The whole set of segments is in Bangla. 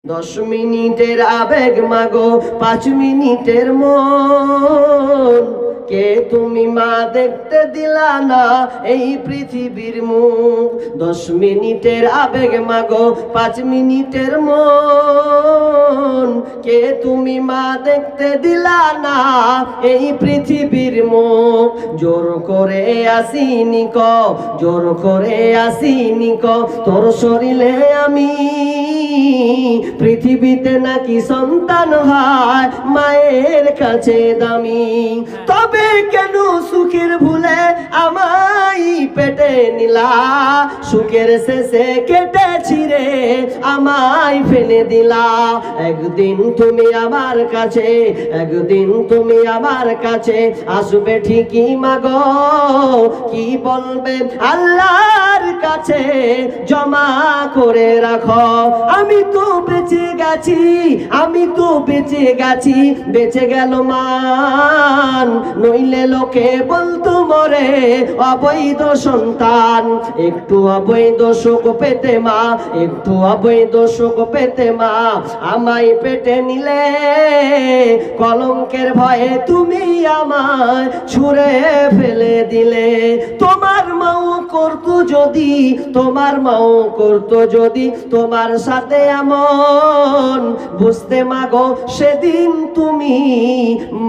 10 মিনিটের আবেগ মাগো 5 মিনিটের মন কে তুমি মা দেখতে দিলা না এই পৃথিবীর মুখ 10 মিনিটের আবেগ মাগো 5 মিনিটের মন কে তুমি মা দেখতে দিলা না এই পৃথিবীর মুখ জোর করে আসিনি ক জোর করে আসিনি ক তোর শরীরে আমি পৃথিবীতে নাকি সন্তান হয় মায়ের কাছে দামি তবে কেন সুখের ভুলে আমায় পেটে নিলা সুখের শেষে কেটে ছিঁড়ে আমায় ফেলে দিলা একদিন তুমি আমার কাছে একদিন তুমি আমার কাছে আসবে ঠিকই মাগো কি বলবে আল্লাহর কাছে জমা করে রাখো আমি তো বেঁচে গেছি আমি তো বেঁচে গেছি বেঁচে গেল মান নইলে লোকে বলতো মরে অবৈধ সন্তান একটু অবৈধ সুখ পেতে মা একটু অবৈধ সুখ পেতে মা আমায় পেটে নিলে কলঙ্কের ভয়ে তুমি আমায় ছুঁড়ে ফেলে দিলে তোমার মাও করতো যদি তোমার মাও করতো যদি তোমার সাথে এমন বুঝতে মাগো সেদিন তুমি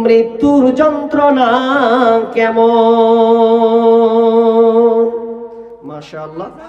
মৃত্যুর যন্ত্রণা কেমন মাশাআল্লাহ।